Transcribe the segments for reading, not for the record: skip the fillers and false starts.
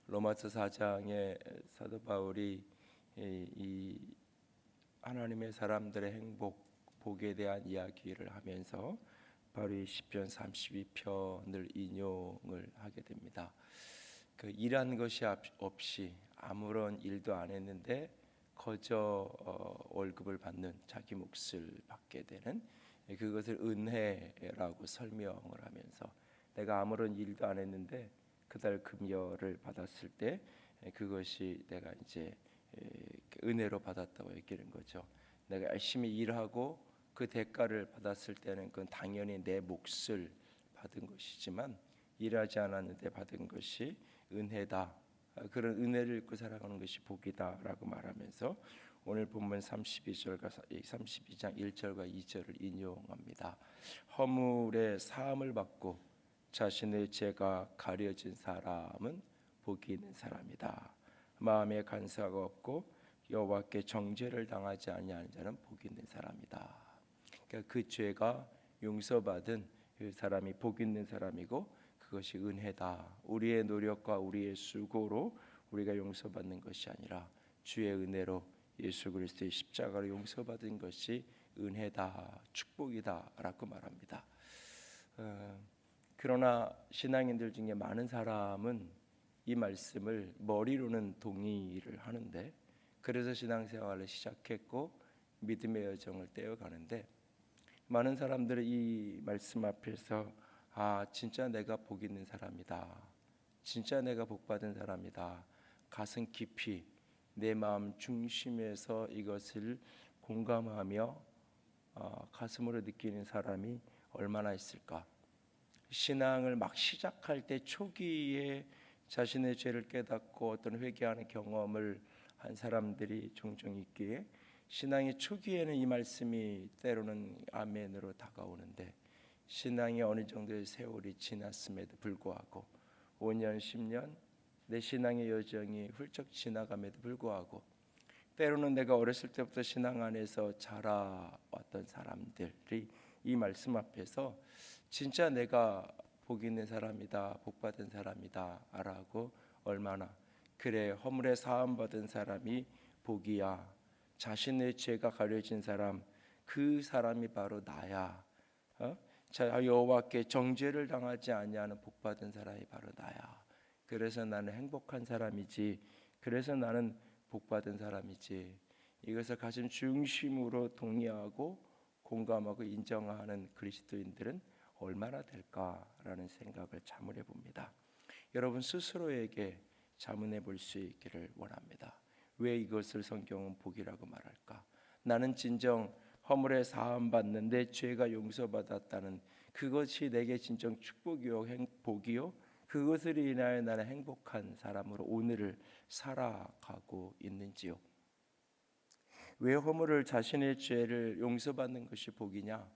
로마서 4장에 사도 바울이 이 하나님의 사람들의 행복, 복에 대한 이야기를 하면서 바로 이 시편 32편을 인용을 하게 됩니다. 그 일한 것이 없이 아무런 일도 안 했는데 거저 월급을 받는, 자기 몫을 받게 되는, 그것을 은혜라고 설명을 하면서 내가 아무런 일도 안 했는데 그달 급여를 받았을 때 그것이 내가 이제 은혜로 받았다고 얘기하는 거죠. 내가 열심히 일하고 그 대가를 받았을 때는 그건 당연히 내 몫을 받은 것이지만 일하지 않았는데 받은 것이 은혜다. 그런 은혜를 입고 살아가는 것이 복이다라고 말하면서 오늘 본문 32장 1절과 2절을 인용합니다. 허물의 사함을 받고 자신의 죄가 가려진 사람은 복이 있는 사람이다. 마음에 간사가 없고 여호와께 정죄를 당하지 아니하는 자는 복이 있는 사람이다. 그러니까 그 죄가 용서받은 그 사람이 복 있는 사람이고 그것이 은혜다. 우리의 노력과 우리의 수고로 우리가 용서받는 것이 아니라 주의 은혜로 예수 그리스도의 십자가로 용서받은 것이 은혜다, 축복이다라고 말합니다. 그러나 신앙인들 중에 많은 사람은 이 말씀을 머리로는 동의를 하는데 그래서 신앙생활을 시작했고 믿음의 여정을 떼어가는데 많은 사람들은 이 말씀 앞에서 진짜 내가 복 있는 사람이다, 진짜 내가 복받은 사람이다, 가슴 깊이 내 마음 중심에서 이것을 공감하며 가슴으로 느끼는 사람이 얼마나 있을까. 신앙을 막 시작할 때 초기에 자신의 죄를 깨닫고 어떤 회개하는 경험을 한 사람들이 종종 있기에 신앙의 초기에는 이 말씀이 때로는 아멘으로 다가오는데 신앙이 어느 정도의 세월이 지났음에도 불구하고 5년 10년 내 신앙의 여정이 훌쩍 지나감에도 불구하고 때로는 내가 어렸을 때부터 신앙 안에서 자라왔던 사람들이 이 말씀 앞에서 진짜 내가 복 있는 사람이다, 복 받은 사람이다 라고 얼마나 그래, 허물에 사함 받은 사람이 복이야, 자신의 죄가 가려진 사람, 그 사람이 바로 나야. 자, 여호와께 정죄를 당하지 아니하는 복 받은 사람이 바로 나야. 그래서 나는 행복한 사람이지, 그래서 나는 복 받은 사람이지. 이것을 가슴 중심으로 동의하고 공감하고 인정하는 그리스도인들은 얼마나 될까라는 생각을 자문해 봅니다. 여러분 스스로에게 자문해 볼 수 있기를 원합니다. 왜 이것을 성경은 복이라고 말할까? 나는 진정 허물에 사함 받는 내 죄가 용서받았다는 그것이 내게 진정 축복이요 복이요 그것으로 인하여 나는 행복한 사람으로 오늘을 살아가고 있는지요? 왜 허물을 자신의 죄를 용서받는 것이 복이냐?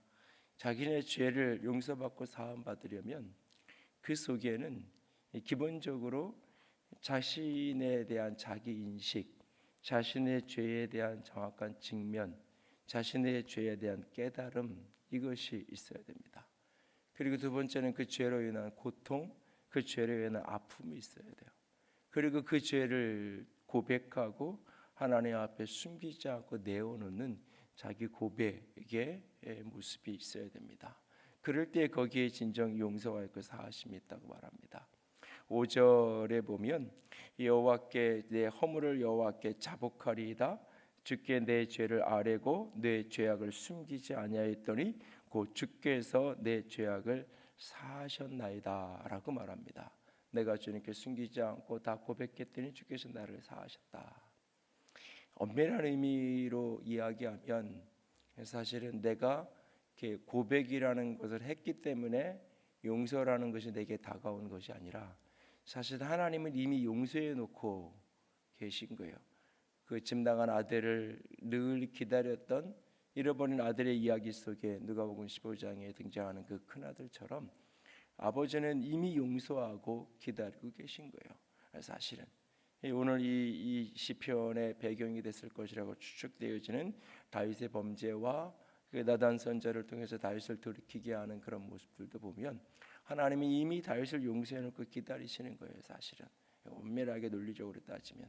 자기네 죄를 용서받고 사함 받으려면 그 속에는 기본적으로 자신에 대한 자기 인식, 자신의 죄에 대한 정확한 직면, 자신의 죄에 대한 깨달음, 이것이 있어야 됩니다. 그리고 두 번째는 그 죄로 인한 고통, 그 죄로 인한 아픔이 있어야 돼요. 그리고 그 죄를 고백하고 하나님 앞에 숨기지 않고 내어놓는 자기 고백의 모습이 있어야 됩니다. 그럴 때 거기에 진정 용서와 있고 사하심이 있다고 말합니다. 5절에 보면 여호와께 내 허물을 여호와께 자복하리이다. 주께 내 죄를 아뢰고 내 죄악을 숨기지 아니하였더니 곧 주께서 내 죄악을 사하셨나이다 라고 말합니다. 내가 주님께 숨기지 않고 다 고백했더니 주께서 나를 사하셨다. 엄밀한 의미로 이야기하면 사실은 내가 고백이라는 것을 했기 때문에 용서라는 것이 내게 다가온 것이 아니라 사실 하나님은 이미 용서해 놓고 계신 거예요. 그 집 나간 아들을 늘 기다렸던 잃어버린 아들의 이야기 속에 누가복음 15장에 등장하는 그 큰아들처럼 아버지는 이미 용서하고 기다리고 계신 거예요. 사실은 오늘 이 시편의 배경이 됐을 것이라고 추측되어지는 다윗의 범죄와 그 나단 선지자를 통해서 다윗을 돌이키게 하는 그런 모습들도 보면 하나님이 이미 다윗을 용서해 놓고 기다리시는 거예요. 사실은 엄밀하게 논리적으로 따지면.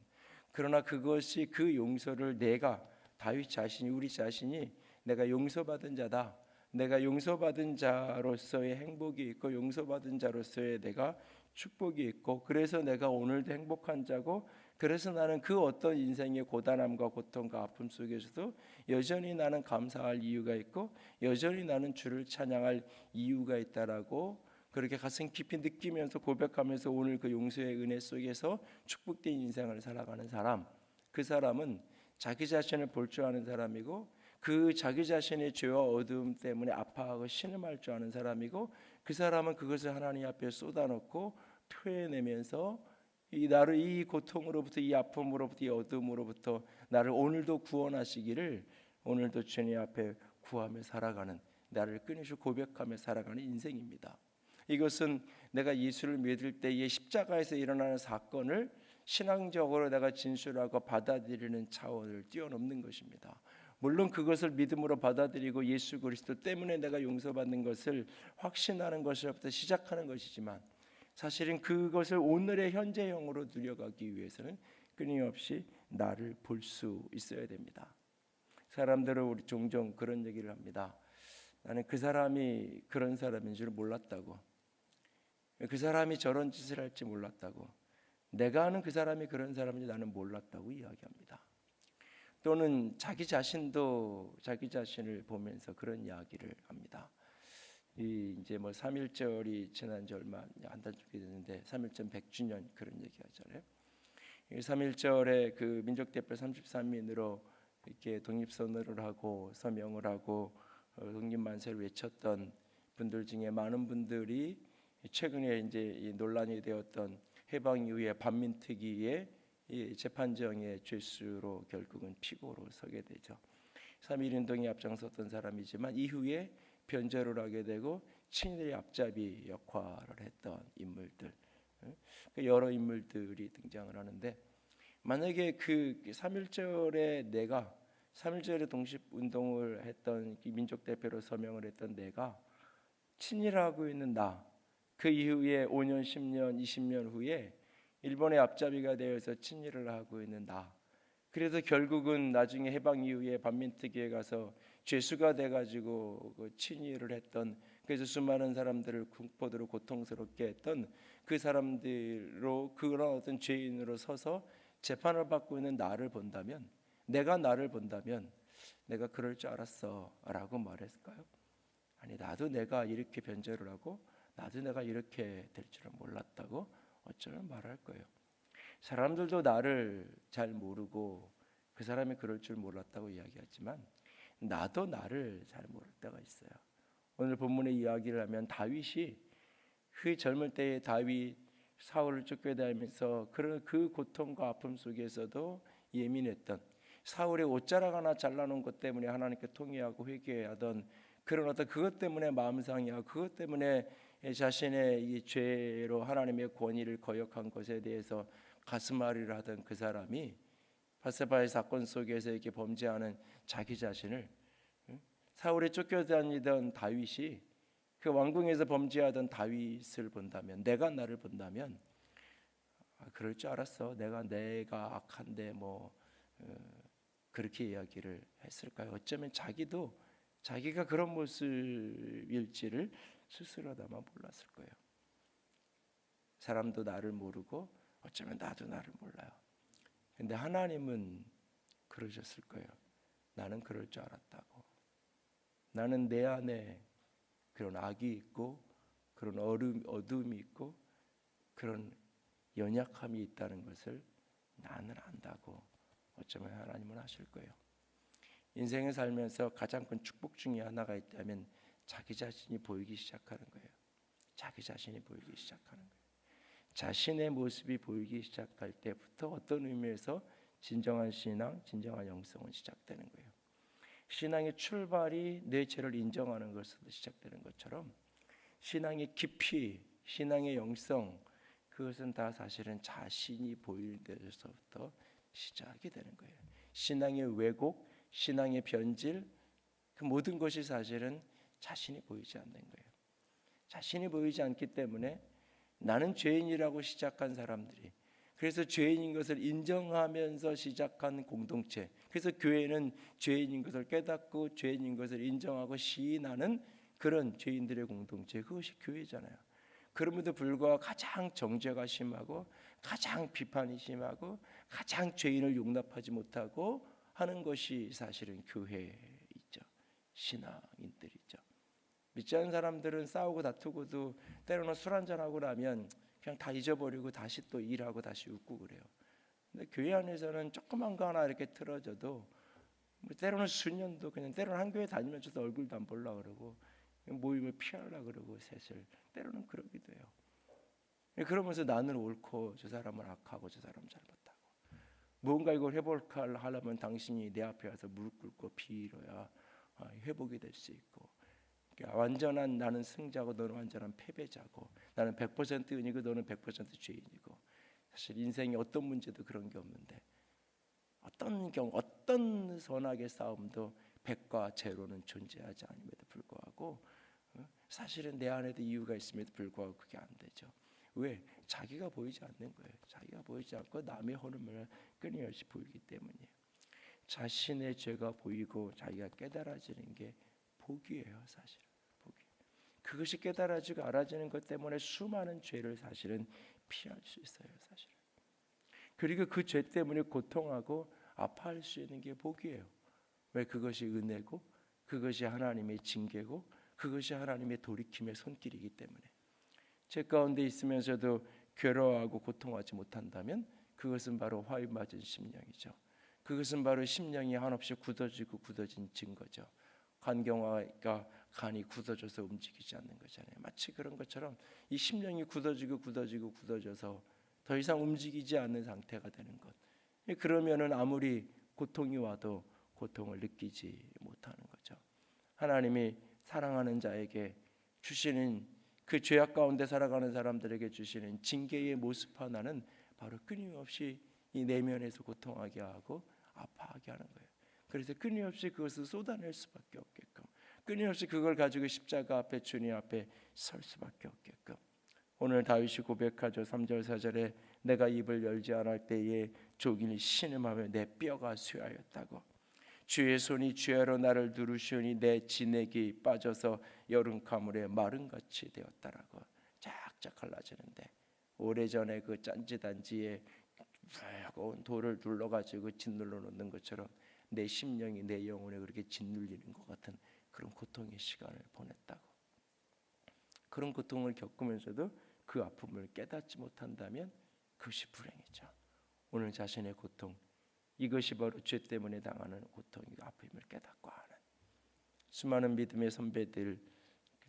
그러나 그것이 그 용서를 내가 다윗 자신이 우리 자신이 내가 용서받은 자다. 내가 용서받은 자로서의 행복이 있고 용서받은 자로서의 내가 축복이 있고 그래서 내가 오늘도 행복한 자고 그래서 나는 그 어떤 인생의 고단함과 고통과 아픔 속에서도 여전히 나는 감사할 이유가 있고 여전히 나는 주를 찬양할 이유가 있다라고 그렇게 가슴 깊이 느끼면서 고백하면서 오늘 그 용서의 은혜 속에서 축복된 인생을 살아가는 사람, 그 사람은 자기 자신을 볼 줄 아는 사람이고 그 자기 자신의 죄와 어두움 때문에 아파하고 신음할 줄 아는 사람이고 그 사람은 그것을 하나님 앞에 쏟아놓고 표현내면서 나를 이 고통으로부터 이 아픔으로부터 이 어둠으로부터 나를 오늘도 구원하시기를 오늘도 주님 앞에 구하며 살아가는 나를 끊임없이 고백하며 살아가는 인생입니다. 이것은 내가 예수를 믿을 때의 십자가에서 일어나는 사건을 신앙적으로 내가 진술하고 받아들이는 차원을 뛰어넘는 것입니다. 물론 그것을 믿음으로 받아들이고 예수 그리스도 때문에 내가 용서받는 것을 확신하는 것으로부터 시작하는 것이지만 사실은 그것을 오늘의 현재형으로 누려가기 위해서는 끊임없이 나를 볼 수 있어야 됩니다. 사람들은 우리 종종 그런 얘기를 합니다. 나는 그 사람이 그런 사람인 줄 몰랐다고. 그 사람이 저런 짓을 할지 몰랐다고. 내가 아는 그 사람이 그런 사람인지 나는 몰랐다고 이야기합니다. 또는 자기 자신도 자기 자신을 보면서 그런 이야기를 합니다. 이제 뭐 3.1절이 지난 지 얼마 한 달 정도 됐는데 3.1절 100주년 그런 얘기하잖아요. 3.1절에 그 민족대표 33인으로 이렇게 독립선언을 하고 서명을 하고 독립만세를 외쳤던 분들 중에 많은 분들이 최근에 이제 논란이 되었던 해방 이후에 반민특위의 재판정의 죄수로 결국은 피고로 서게 되죠. 3.1운동에 앞장섰던 사람이지만 이후에 변절을 하게 되고 친일의 앞잡이 역할을 했던 인물들, 여러 인물들이 등장을 하는데 만약에 그 3.1절에 내가 3.1절에 독립운동을 했던 민족 대표로 서명을 했던 내가 친일하고 있는 나, 그 이후에 5년, 10년, 20년 후에 일본의 앞잡이가 되어서 친일을 하고 있는 나, 그래서 결국은 나중에 해방 이후에 반민특위에 가서 죄수가 돼가지고 그 친일을 했던 그래서 수많은 사람들을 공포도로 고통스럽게 했던 그 사람들로 그런 어떤 죄인으로 서서 재판을 받고 있는 나를 본다면 내가 나를 본다면 내가 그럴 줄 알았어라고 말했을까요? 아니 나도 내가 이렇게 변절을 하고 나도 내가 이렇게 될 줄은 몰랐다고 어쩌면 말할 거예요. 사람들도 나를 잘 모르고 그 사람이 그럴 줄 몰랐다고 이야기하지만 나도 나를 잘 모를 때가 있어요. 오늘 본문의 이야기를 하면 다윗이 그 젊을 때의 다윗 사울을 쫓겨다니면서 그런 그 고통과 아픔 속에서도 예민했던 사울의 옷자락 하나 잘라놓은 것 때문에 하나님께 통회하고 회개하던 그런 어떤 그것 때문에 마음 상해하고 그것 때문에 자신의 이 죄로 하나님의 권위를 거역한 것에 대해서 가슴앓이를 하던 그 사람이 바세바의 사건 속에서 이렇게 범죄하는 자기 자신을 사울에 쫓겨다니던 다윗이 그 왕궁에서 범죄하던 다윗을 본다면 내가 나를 본다면 그럴 줄 알았어. 내가 악한데 뭐 그렇게 이야기를 했을까요? 어쩌면 자기도 자기가 그런 모습일지를 스스로다만 몰랐을 거예요. 사람도 나를 모르고 어쩌면 나도 나를 몰라요. 근데 하나님은 그러셨을 거예요. 나는 그럴 줄 알았다고. 나는 내 안에 그런 악이 있고 그런 어둠이 있고 그런 연약함이 있다는 것을 나는 안다고 어쩌면 하나님은 하실 거예요. 인생을 살면서 가장 큰 축복 중에 하나가 있다면 자기 자신이 보이기 시작하는 거예요. 자기 자신이 보이기 시작하는 거예요. 자신의 모습이 보이기 시작할 때부터 어떤 의미에서 진정한 신앙, 진정한 영성은 시작되는 거예요. 신앙의 출발이 내 죄를 인정하는 것으로 시작되는 것처럼 신앙의 깊이, 신앙의 영성 그것은 다 사실은 자신이 보이는 데서부터 시작이 되는 거예요. 신앙의 왜곡, 신앙의 변질 그 모든 것이 사실은 자신이 보이지 않는 거예요. 자신이 보이지 않기 때문에 나는 죄인이라고 시작한 사람들이 그래서 죄인인 것을 인정하면서 시작한 공동체. 그래서 교회는 죄인인 것을 깨닫고 죄인인 것을 인정하고 시인하는 그런 죄인들의 공동체, 그것이 교회잖아요. 그럼에도 불구하고 가장 정죄가 심하고 가장 비판이 심하고 가장 죄인을 용납하지 못하고 하는 것이 사실은 교회이죠. 신앙인들이죠. 믿지 않는 사람들은 싸우고 다투고도 때로는 술 한잔하고 나면 그냥 다 잊어버리고 다시 또 일하고 다시 웃고 그래요. 근데 교회 안에서는 조그만 거 하나 이렇게 틀어져도 때로는 수년도 그냥 때로는 한 교회 다니면서도 얼굴도 안 보려고 그러고 모임을 피하려고 그러고 셋을 때로는 그러기도 해요. 그러면서 나는 옳고 저 사람은 악하고 저 사람은 잘못하고 뭔가 이걸 회복할까 하려면 당신이 내 앞에 와서 무릎 꿇고 빌어야 회복이 될 수 있고, 완전한 나는 승자고 너는 완전한 패배자고, 나는 100% 은이고 너는 100% 죄인이고, 사실 인생에 어떤 문제도 그런 게 없는데 어떤 선악의 싸움도 100과 제로는 존재하지 않음에도 불구하고 사실은 내 안에도 이유가 있음에도 불구하고 그게 안 되죠. 왜? 자기가 보이지 않는 거예요. 자기가 보이지 않고 남의 허름을 끊임없이 보이기 때문이에요. 자신의 죄가 보이고 자기가 깨달아지는 게 복이에요. 사실 복이. 그것이 깨달아지고 알아지는 것 때문에 수많은 죄를 사실은 피할 수 있어요. 사실은. 그리고 그 죄 때문에 고통하고 아파할 수 있는 게 복이에요. 왜? 그것이 은혜고 그것이 하나님의 징계고 그것이 하나님의 돌이킴의 손길이기 때문에. 죄 가운데 있으면서도 괴로워하고 고통하지 못한다면 그것은 바로 화에 맞은 심령이죠. 그것은 바로 심령이 한없이 굳어지고 굳어진 증거죠. 간경화가 간이 굳어져서 움직이지 않는 거잖아요. 마치 그런 것처럼 이 심령이 굳어져서 더 이상 움직이지 않는 상태가 되는 것. 그러면은 아무리 고통이 와도 고통을 느끼지 못하는 거죠. 하나님이 사랑하는 자에게 주시는 그 죄악 가운데 살아가는 사람들에게 주시는 징계의 모습 하나는 바로 끊임없이 이 내면에서 고통하게 하고 아파하게 하는 거예요. 그래서 끊임없이 그것을 쏟아낼 수밖에 없게끔, 끊임없이 그걸 가지고 십자가 앞에 주님 앞에 설 수밖에 없게끔. 오늘 다윗이 고백하죠. 3절 4절에 내가 입을 열지 않을 때에 족인이 신음하며 내 뼈가 쇠하였다고. 주의 손이 주야로 나를 누르시오니 내 진액이 빠져서 여름 가물에 마른같이 되었다라고. 쫙쫙 갈라지는데 오래전에 그 짠지단지에 무거운 돌을 눌러가지고 짓눌러 놓는 것처럼 내 심령이 내 영혼에 그렇게 짓눌리는 것 같은 그런 고통의 시간을 보냈다고. 그런 고통을 겪으면서도 그 아픔을 깨닫지 못한다면 그것이 불행이죠. 오늘 자신의 고통, 이것이 바로 죄 때문에 당하는 고통이고 아픔을 깨닫고 하는 수많은 믿음의 선배들,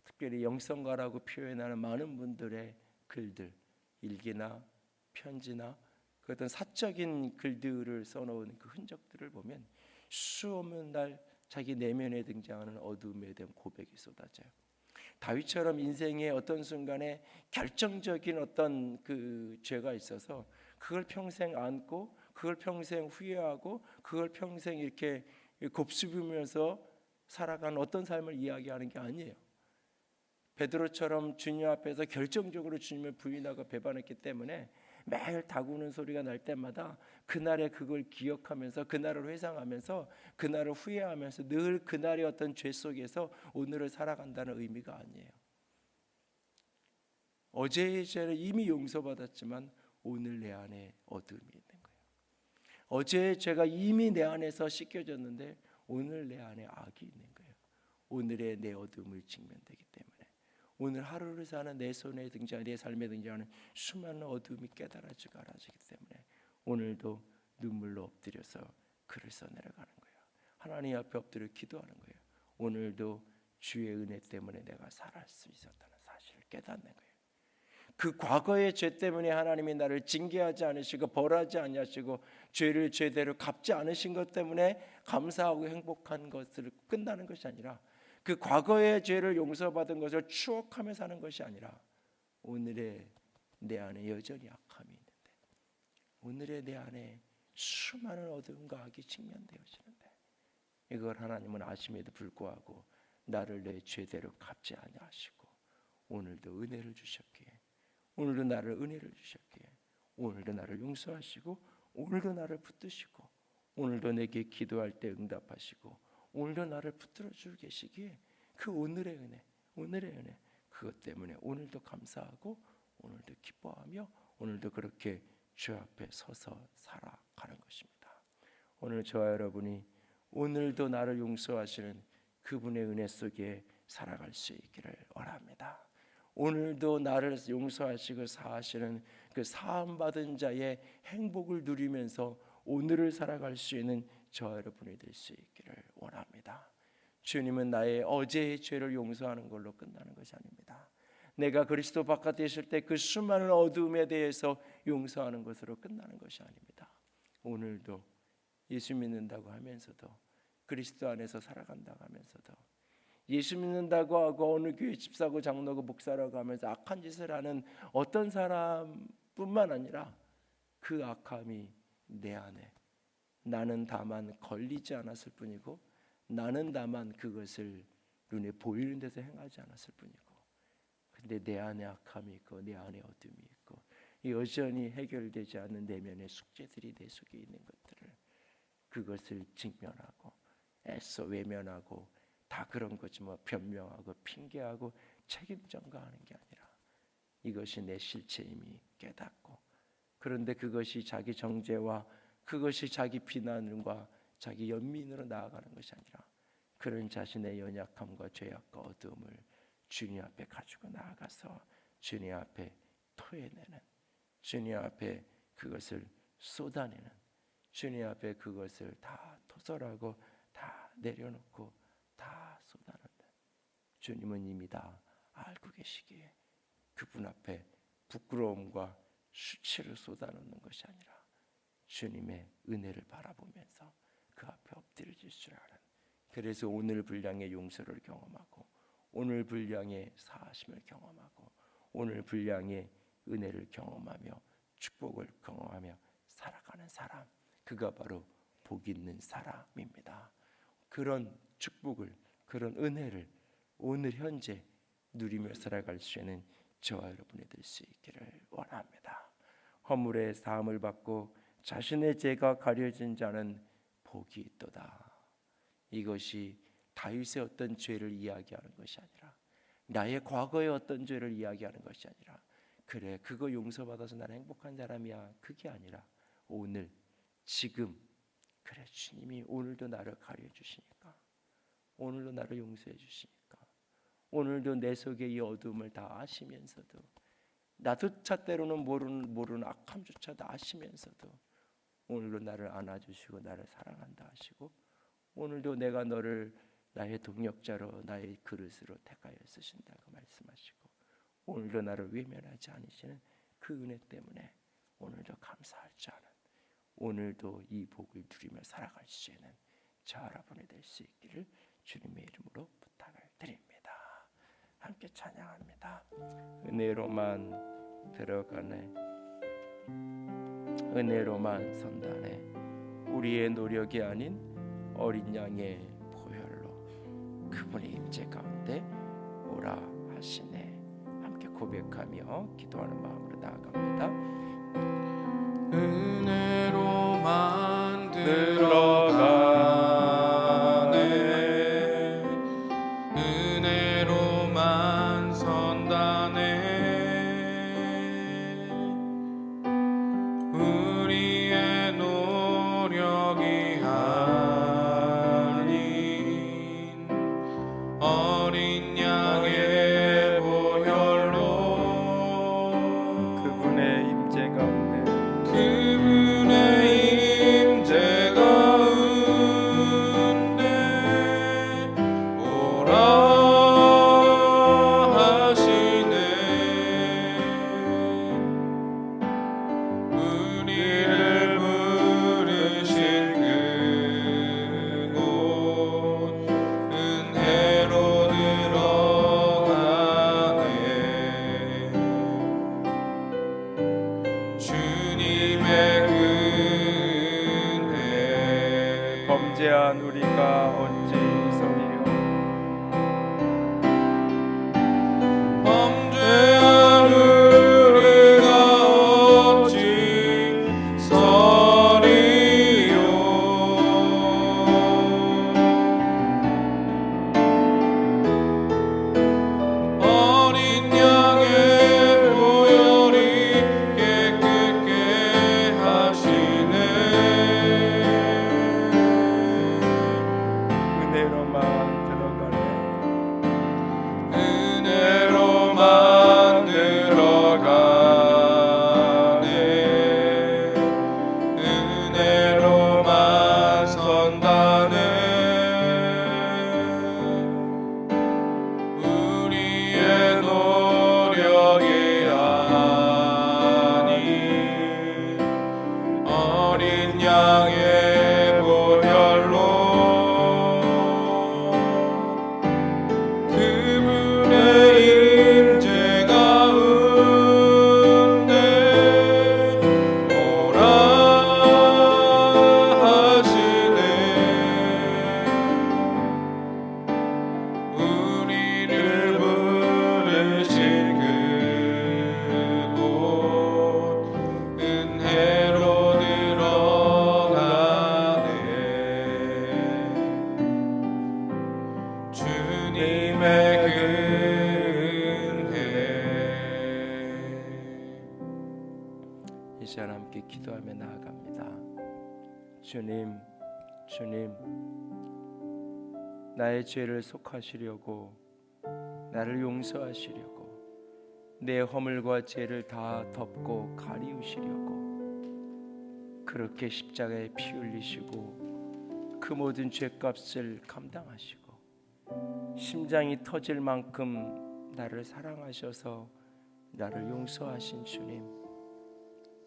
특별히 영성가라고 표현하는 많은 분들의 글들, 일기나 편지나 그 어떤 사적인 글들을 써놓은 그 흔적들을 보면 수없는 날 자기 내면에 등장하는 어둠에 대한 고백이 쏟아져요. 다윗처럼 인생의 어떤 순간에 결정적인 어떤 그 죄가 있어서 그걸 평생 안고 그걸 평생 후회하고 그걸 평생 이렇게 곱씹으면서 살아가는 어떤 삶을 이야기하는 게 아니에요. 베드로처럼 주님 앞에서 결정적으로 주님을 부인하고 배반했기 때문에 매일 다구는 소리가 날 때마다 그날의 그걸 기억하면서 그날을 회상하면서 그날을 후회하면서 늘 그날의 어떤 죄 속에서 오늘을 살아간다는 의미가 아니에요. 어제의 죄를 이미 용서받았지만 오늘 내 안에 어둠이 있는 거예요. 어제의 죄가 이미 내 안에서 씻겨졌는데 오늘 내 안에 악이 있는 거예요. 오늘의 내 어둠을 직면되기 때문에 오늘 하루를 사는 내 손에 등장하는 내 삶에 등장하는 수많은 어둠이 깨달아지고 알아지기 때문에 오늘도 눈물로 엎드려서 글을 써내려가는 거예요. 하나님 앞에 엎드려 기도하는 거예요. 오늘도 주의 은혜 때문에 내가 살아갈 수 있었다는 사실을 깨닫는 거예요. 그 과거의 죄 때문에 하나님이 나를 징계하지 않으시고 벌하지 아니하시고 죄를 죄대로 갚지 않으신 것 때문에 감사하고 행복한 것을 끝나는 것이 아니라 그 과거의 죄를 용서받은 것을 추억하며 사는 것이 아니라 오늘의 내 안에 여전히 악함이 있는데 오늘의 내 안에 수많은 어둠과 악이 직면되어지는데 이걸 하나님은 아심에도 불구하고 나를 내 죄대로 갚지 아니하시고 오늘도 은혜를 주셨기에 오늘도 나를 은혜를 주셨기에 오늘도 나를 용서하시고 오늘도 나를 붙드시고 오늘도 내게 기도할 때 응답하시고 오늘도 나를 붙들어 주고 계시기에 그 오늘의 은혜 그것 때문에 오늘도 감사하고 오늘도 기뻐하며 오늘도 그렇게 주 앞에 서서 살아가는 것입니다. 오늘 저와 여러분이 오늘도 나를 용서하시는 그분의 은혜 속에 살아갈 수 있기를 원합니다. 오늘도 나를 용서하시고 사하시는 그 사함받은 자의 행복을 누리면서 오늘을 살아갈 수 있는 저와 여러분이 될 수 있기를 원합니다. 주님은 나의 어제의 죄를 용서하는 걸로 끝나는 것이 아닙니다. 내가 그리스도 바깥에 있을 때 그 수많은 어두움에 대해서 용서하는 것으로 끝나는 것이 아닙니다. 오늘도 예수 믿는다고 하면서도 그리스도 안에서 살아간다고 하면서도 예수 믿는다고 하고 어느 교회 집사고 장로고 목사라고 하면서 악한 짓을 하는 어떤 사람뿐만 아니라 그 악함이 내 안에 나는 다만 걸리지 않았을 뿐이고 나는 다만 그것을 눈에 보이는 데서 행하지 않았을 뿐이고 근데 내 안에 악함이 있고 내 안에 어둠이 있고 여전히 해결되지 않는 내면의 숙제들이 내 속에 있는 것들을 그것을 직면하고 애써 외면하고 다 그런 거지 뭐 변명하고 핑계하고 책임 전가하는 게 아니라 이것이 내 실체임이 깨닫고 그런데 그것이 자기 정죄와 그것이 자기 비난과 자기 연민으로 나아가는 것이 아니라 그런 자신의 연약함과 죄악과 어두움을 주님 앞에 가지고 나아가서 주님 앞에 토해내는 주님 앞에 그것을 쏟아내는 주님 앞에 그것을 다 토설하고 다 내려놓고 다 쏟아내는 주님은 이미 다 알고 계시기에 그분 앞에 부끄러움과 수치를 쏟아놓는 것이 아니라 주님의 은혜를 바라보면서 그 앞에 엎드려질 줄 아는 그래서 오늘 분량의 용서를 경험하고 오늘 분량의 사하심을 경험하고 오늘 분량의 은혜를 경험하며 축복을 경험하며 살아가는 사람 그가 바로 복 있는 사람입니다. 그런 축복을 그런 은혜를 오늘 현재 누리며 살아갈 수 있는 저와 여러분이 될 수 있기를 원합니다. 허물의 사함을 받고 자신의 죄가 가려진 자는 복이 있도다. 이것이 다윗의 어떤 죄를 이야기하는 것이 아니라 나의 과거의 어떤 죄를 이야기하는 것이 아니라 그래 그거 용서받아서 나는 행복한 사람이야 그게 아니라 오늘 지금 그래 주님이 오늘도 나를 가려 주시니까 오늘도 나를 용서해 주시니까 오늘도 내 속에 이 어둠을 다 아시면서도 나조차 때로는 모르는 악함조차도 아시면서도 오늘도 나를 안아주시고 나를 사랑한다 하시고 오늘도 내가 너를 나의 동력자로 나의 그릇으로 택하여 쓰신다고 말씀하시고 오늘도 나를 외면하지 않으시는 그 은혜 때문에 오늘도 감사할 줄 아는 오늘도 이 복을 누리며 살아갈 수 있는 저 여러분이 될 수 있기를 주님의 이름으로 부탁을 드립니다. 함께 찬양합니다. 은혜로만 들어가네 은혜로만 선다네 우리의 노력이 아닌 어린 양의 보혈로 그분의 임재 가운데 오라 하시네. 함께 고백하며 기도하는 마음으로 나아갑니다. 은혜로만 들어가네 은혜로만 선다네 우리의 노력이 아닌 어린 양의 보혈로 그분의 임재 가운데 그분의 임재 가운데 오라 하시네 우리를 부르신 그곳 은혜로 들어 주님의 은혜. 이 시간 함께 기도하며 나아갑니다. 주님, 나의 죄를 속하시려고, 나를 용서하시려고, 내 허물과 죄를 다 덮고 가리우시려고 그렇게 십자가에 피 흘리시고 그 모든 죄값을 감당하시고 심장이 터질 만큼 나를 사랑하셔서 나를 용서하신 주님,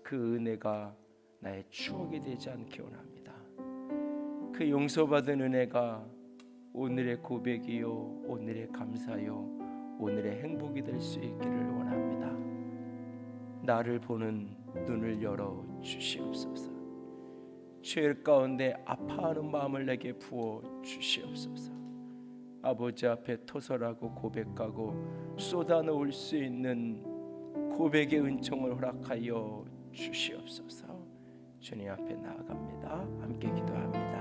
그 은혜가 나의 추억이 되지 않게 원합니다. 그 용서받은 은혜가 오늘의 고백이요, 오늘의 감사요, 오늘의 행복이 될 수 있기를 원합니다. 나를 보는 눈을 열어 주시옵소서. 죄 가운데 아파하는 마음을 내게 부어 주시옵소서. 아버지 앞에 토설하고 고백하고 쏟아놓을 수 있는 고백의 은총을 허락하여 주시옵소서. 주님 앞에 나아갑니다. 함께 기도합니다.